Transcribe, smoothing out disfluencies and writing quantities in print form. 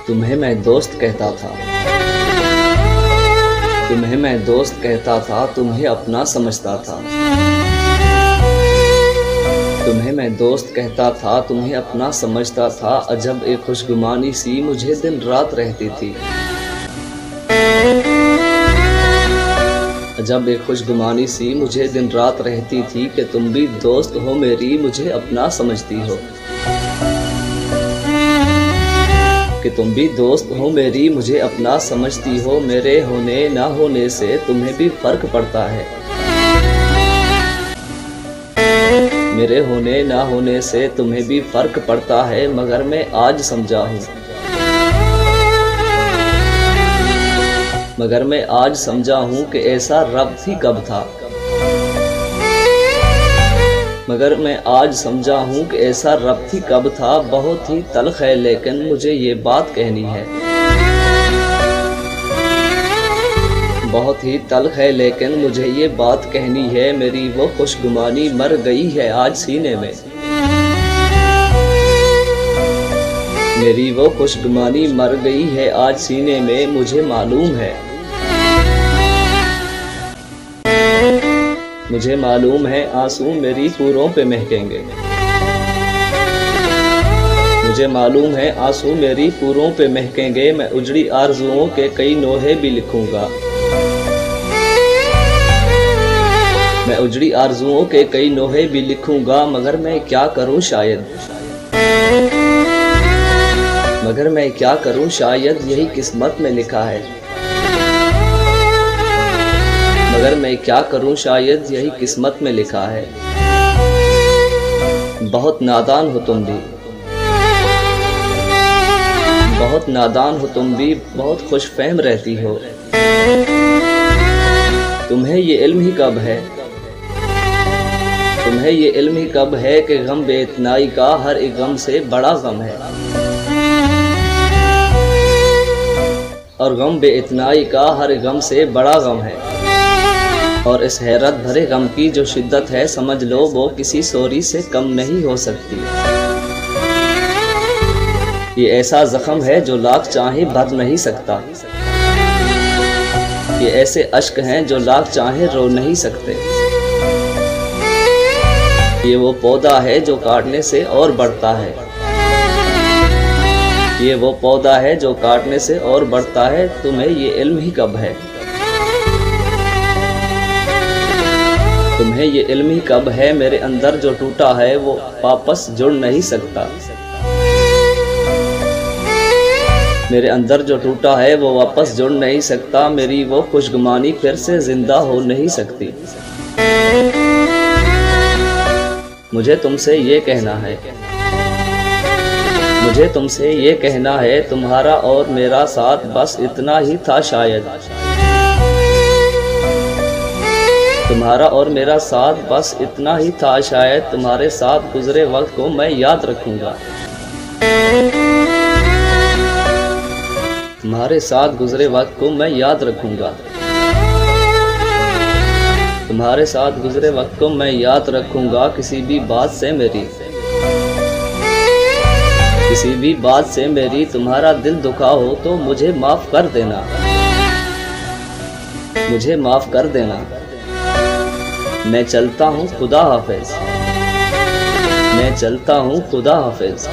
तुम्हें मैं दोस्त कहता था, तुम्हें मैं दोस्त कहता था, तुम्हें अपना समझता था। तुम्हें मैं दोस्त कहता था, तुम्हें अपना समझता था। अजब एक खुशगुमानी सी मुझे दिन रात रहती थी। अजब एक खुशगुमानी सी मुझे दिन रात रहती थी कि तुम भी दोस्त हो मेरी, मुझे अपना समझती हो। कि तुम भी दोस्त हो मेरी, मुझे अपना समझती हो। मेरे होने ना होने से तुम्हें भी फर्क पड़ता है। मेरे होने ना होने से तुम्हें भी फर्क पड़ता है, मगर मैं आज समझा हूँ। मगर मैं आज समझा हूँ कि ऐसा रब ही कब था। मगर मैं आज समझा हूँ कि ऐसा रब ही कब था। बहुत ही तल्ख है लेकिन मुझे ये बात कहनी है। बहुत ही तल्ख है लेकिन मुझे ये बात कहनी है। मेरी वो खुशगुमानी मर गई है आज सीने में। मेरी वो खुशगुमानी मर गई है आज सीने में, मुझे मालूम है। मुझे मालूम है आंसू मेरी पूरों पे महकेंगे। मुझे मालूम है आंसू मेरी पूरों पे महकेंगे। मैं उजड़ी आरज़ुओं के कई नोहे भी लिखूंगा। मैं उजड़ी आरज़ुओं के कई नोहे भी लिखूंगा। मगर मैं क्या करूं शायद, मगर मैं क्या करूं शायद यही किस्मत में लिखा है। मगर मैं क्या करूं शायद यही किस्मत में लिखा है। बहुत नादान हो तुम भी, बहुत नादान हो तुम भी, बहुत खुशफहम रहती हो। तुम्हें ये इल्म ही कब है, तुम्हें ये इल्म ही कब है कि गम बेइतनाई का हर एक गम से बड़ा गम है। और गम बेइतनाई का हर गम से बड़ा गम है। और इस हैरत भरे गम की जो शिद्दत है, समझ लो वो किसी सोरी से कम नहीं हो सकती। ये ऐसा जख्म है जो लाख चाहे भर नहीं सकता। ये ऐसे अश्क हैं जो लाख चाहे रो नहीं सकते। ये वो पौधा है जो काटने से और बढ़ता है। ये वो पौधा है जो काटने से और बढ़ता है। तुम्हें ये इल्म ही कब है, तुम्हें ये इल्म ही कब है। मेरे अंदर जो टूटा है वो वापस जुड़ नहीं सकता। मेरे अंदर जो टूटा है वो वापस जुड़ नहीं सकता। मेरी वो खुशगुमानी फिर से जिंदा हो नहीं सकती। मुझे तुमसे ये कहना है, मुझे तुमसे ये कहना है, तुम्हारा और मेरा साथ बस इतना ही था शायद। तुम्हारा और मेरा साथ बस इतना ही था शायद। तुम्हारे साथ गुजरे वक्त को मैं याद रखूंगा। तुम्हारे साथ गुजरे वक्त को मैं याद रखूंगा। तुम्हारे साथ गुजरे वक्त को मैं याद रखूंगा। किसी भी बात से मेरी, किसी भी बात से मेरी तुम्हारा दिल दुखा हो तो मुझे माफ कर देना। मुझे माफ कर देना। मैं चलता हूँ खुदा हाफिज। मैं चलता हूँ खुदा हाफिज।